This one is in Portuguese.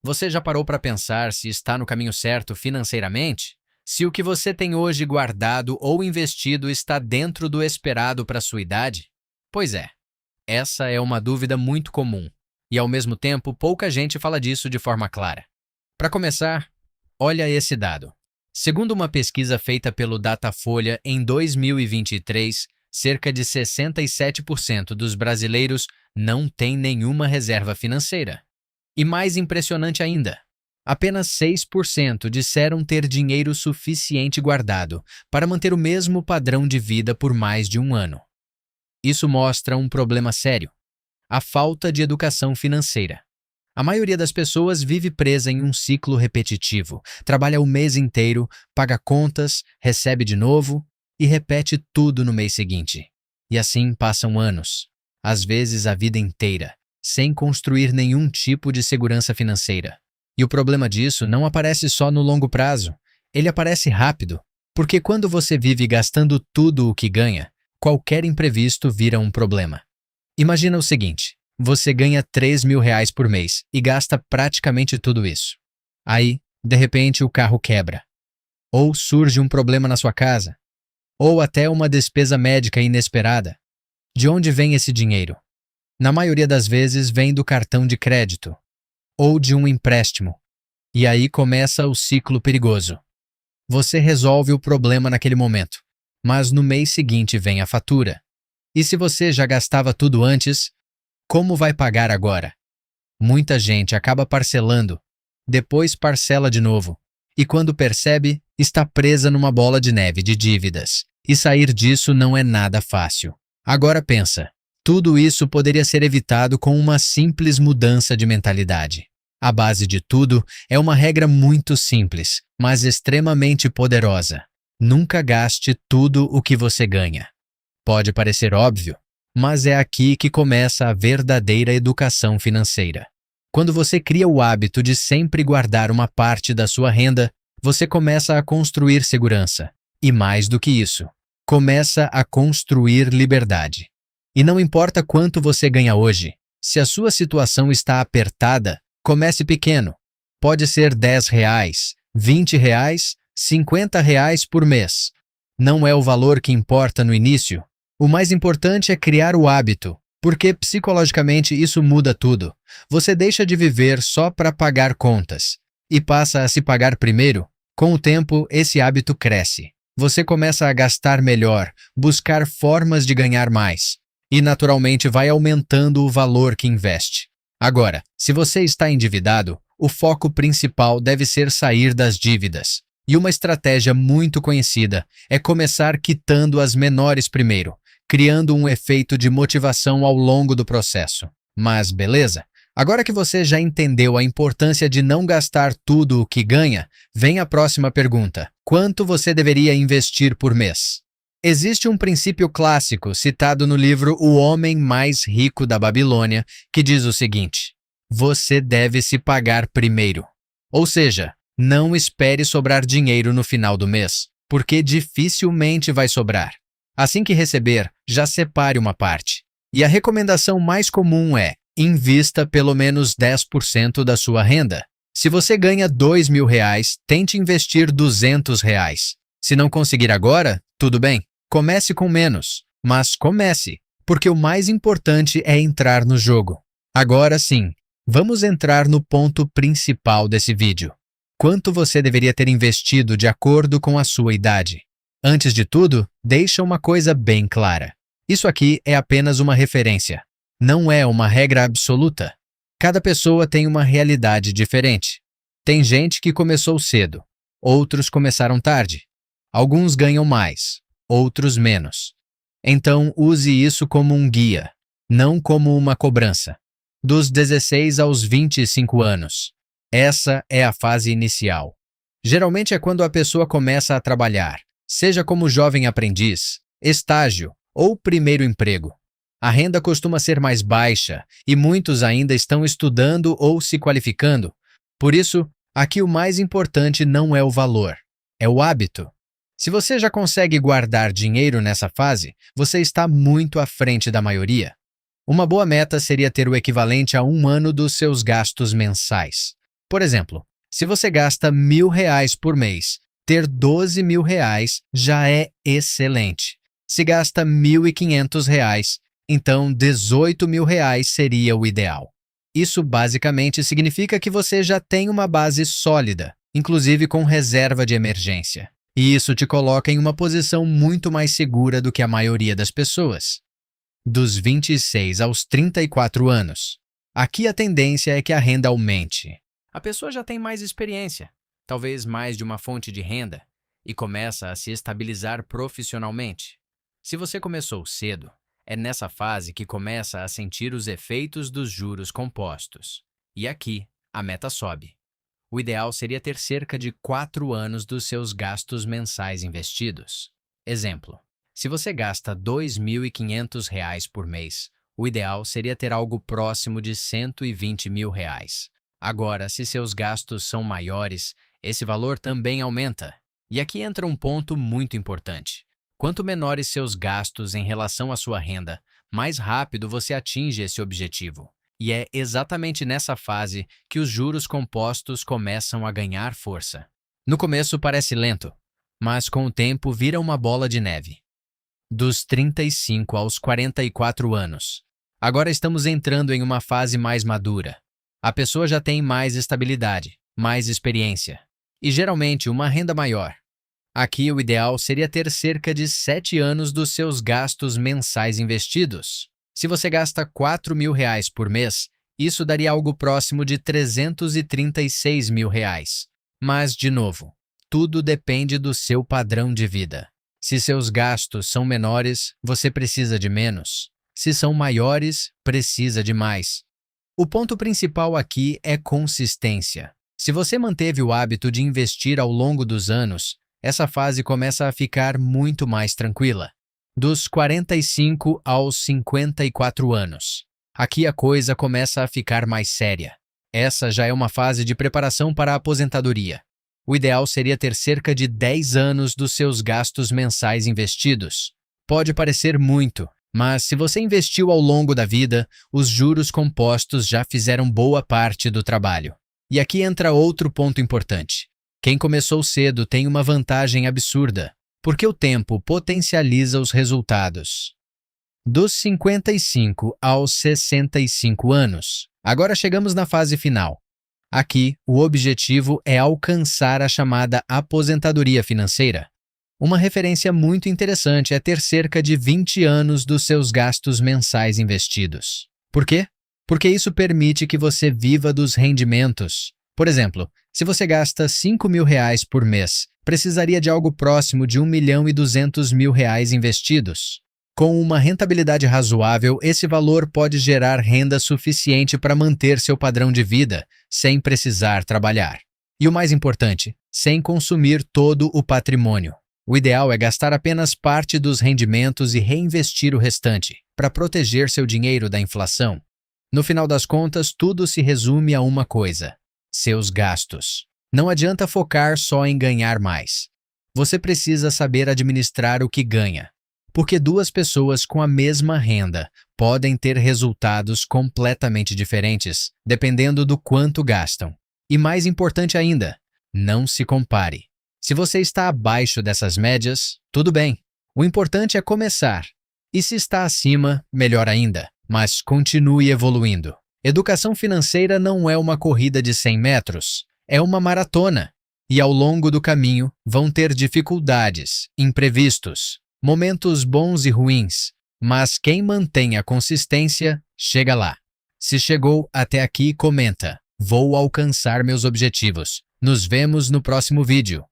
Você já parou para pensar se está no caminho certo financeiramente? Se o que você tem hoje guardado ou investido está dentro do esperado para sua idade? Pois é, essa é uma dúvida muito comum e, ao mesmo tempo, pouca gente fala disso de forma clara. Para começar, olha esse dado. Segundo uma pesquisa feita pelo Datafolha em 2023, cerca de 67% dos brasileiros não têm nenhuma reserva financeira. E mais impressionante ainda, apenas 6% disseram ter dinheiro suficiente guardado para manter o mesmo padrão de vida por mais de um ano. Isso mostra um problema sério: a falta de educação financeira. A maioria das pessoas vive presa em um ciclo repetitivo, trabalha o mês inteiro, paga contas, recebe de novo e repete tudo no mês seguinte. E assim passam anos, às vezes a vida inteira, sem construir nenhum tipo de segurança financeira. E o problema disso não aparece só no longo prazo, ele aparece rápido, porque quando você vive gastando tudo o que ganha, qualquer imprevisto vira um problema. Imagina o seguinte: você ganha R$ 3.000 por mês e gasta praticamente tudo isso. Aí, de repente, o carro quebra. Ou surge um problema na sua casa. Ou até uma despesa médica inesperada. De onde vem esse dinheiro? Na maioria das vezes vem do cartão de crédito ou de um empréstimo. E aí começa o ciclo perigoso. Você resolve o problema naquele momento, mas no mês seguinte vem a fatura. E se você já gastava tudo antes, como vai pagar agora? Muita gente acaba parcelando, depois parcela de novo, e quando percebe, está presa numa bola de neve de dívidas. E sair disso não é nada fácil. Agora pensa, tudo isso poderia ser evitado com uma simples mudança de mentalidade. A base de tudo é uma regra muito simples, mas extremamente poderosa. Nunca gaste tudo o que você ganha. Pode parecer óbvio, mas é aqui que começa a verdadeira educação financeira. Quando você cria o hábito de sempre guardar uma parte da sua renda, você começa a construir segurança. E mais do que isso, começa a construir liberdade. E não importa quanto você ganha hoje, se a sua situação está apertada, comece pequeno. Pode ser R$ 10, R$ 20, R$ 50 por mês. Não é o valor que importa no início. O mais importante é criar o hábito, porque psicologicamente isso muda tudo. Você deixa de viver só para pagar contas e passa a se pagar primeiro. Com o tempo, esse hábito cresce. Você começa a gastar melhor, buscar formas de ganhar mais e, naturalmente, vai aumentando o valor que investe. Agora, se você está endividado, o foco principal deve ser sair das dívidas. E uma estratégia muito conhecida é começar quitando as menores primeiro, criando um efeito de motivação ao longo do processo. Mas beleza, agora que você já entendeu a importância de não gastar tudo o que ganha, vem a próxima pergunta: quanto você deveria investir por mês? Existe um princípio clássico citado no livro O Homem Mais Rico da Babilônia, que diz o seguinte: você deve se pagar primeiro. Ou seja, não espere sobrar dinheiro no final do mês, porque dificilmente vai sobrar. Assim que receber, já separe uma parte. E a recomendação mais comum é: invista pelo menos 10% da sua renda. Se você ganha R$ 2.000, tente investir R$ 200. Se não conseguir agora, tudo bem, comece com menos. Mas comece, porque o mais importante é entrar no jogo. Agora sim, vamos entrar no ponto principal desse vídeo. Quanto você deveria ter investido de acordo com a sua idade? Antes de tudo, deixa uma coisa bem clara. Isso aqui é apenas uma referência. Não é uma regra absoluta. Cada pessoa tem uma realidade diferente. Tem gente que começou cedo, outros começaram tarde. Alguns ganham mais, outros menos. Então, use isso como um guia, não como uma cobrança. Dos 16 aos 25 anos. Essa é a fase inicial. Geralmente é quando a pessoa começa a trabalhar, seja como jovem aprendiz, estágio ou primeiro emprego. A renda costuma ser mais baixa e muitos ainda estão estudando ou se qualificando. Por isso, aqui o mais importante não é o valor, é o hábito. Se você já consegue guardar dinheiro nessa fase, você está muito à frente da maioria. Uma boa meta seria ter o equivalente a um ano dos seus gastos mensais. Por exemplo, se você gasta R$ 1.000 por mês, ter R$ 12.000 já é excelente. Se gasta R$ 1.500, então R$ 18.000 seria o ideal. Isso basicamente significa que você já tem uma base sólida, inclusive com reserva de emergência. E isso te coloca em uma posição muito mais segura do que a maioria das pessoas. Dos 26 aos 34 anos. Aqui a tendência é que a renda aumente. A pessoa já tem mais experiência, talvez mais de uma fonte de renda, e começa a se estabilizar profissionalmente. Se você começou cedo, é nessa fase que começa a sentir os efeitos dos juros compostos. E aqui, a meta sobe. O ideal seria ter cerca de 4 anos dos seus gastos mensais investidos. Exemplo: se você gasta R$ 2.500 por mês, o ideal seria ter algo próximo de R$ 120.000. Agora, se seus gastos são maiores, esse valor também aumenta. E aqui entra um ponto muito importante. Quanto menores seus gastos em relação à sua renda, mais rápido você atinge esse objetivo. E é exatamente nessa fase que os juros compostos começam a ganhar força. No começo parece lento, mas com o tempo vira uma bola de neve. Dos 35 aos 44 anos. Agora estamos entrando em uma fase mais madura. A pessoa já tem mais estabilidade, mais experiência e geralmente uma renda maior. Aqui o ideal seria ter cerca de 7 anos dos seus gastos mensais investidos. Se você gasta R$ 4.000 por mês, isso daria algo próximo de R$ 336.000. Mas, de novo, tudo depende do seu padrão de vida. Se seus gastos são menores, você precisa de menos. Se são maiores, precisa de mais. O ponto principal aqui é consistência. Se você manteve o hábito de investir ao longo dos anos, essa fase começa a ficar muito mais tranquila. Dos 45 aos 54 anos. Aqui a coisa começa a ficar mais séria. Essa já é uma fase de preparação para a aposentadoria. O ideal seria ter cerca de 10 anos dos seus gastos mensais investidos. Pode parecer muito, mas se você investiu ao longo da vida, os juros compostos já fizeram boa parte do trabalho. E aqui entra outro ponto importante. Quem começou cedo tem uma vantagem absurda, porque o tempo potencializa os resultados. Dos 55 aos 65 anos. Agora chegamos na fase final. Aqui, o objetivo é alcançar a chamada aposentadoria financeira. Uma referência muito interessante é ter cerca de 20 anos dos seus gastos mensais investidos. Por quê? Porque isso permite que você viva dos rendimentos. Por exemplo, se você gasta R$ 5.000 por mês, precisaria de algo próximo de R$ 1.200.000 investidos. Com uma rentabilidade razoável, esse valor pode gerar renda suficiente para manter seu padrão de vida, sem precisar trabalhar. E o mais importante, sem consumir todo o patrimônio. O ideal é gastar apenas parte dos rendimentos e reinvestir o restante, para proteger seu dinheiro da inflação. No final das contas, tudo se resume a uma coisa: seus gastos. Não adianta focar só em ganhar mais. Você precisa saber administrar o que ganha. Porque duas pessoas com a mesma renda podem ter resultados completamente diferentes, dependendo do quanto gastam. E mais importante ainda, não se compare. Se você está abaixo dessas médias, tudo bem. O importante é começar. E se está acima, melhor ainda, mas continue evoluindo. Educação financeira não é uma corrida de 100 metros, é uma maratona. E ao longo do caminho vão ter dificuldades, imprevistos, momentos bons e ruins, mas quem mantém a consistência, chega lá. Se chegou até aqui, comenta: vou alcançar meus objetivos. Nos vemos no próximo vídeo.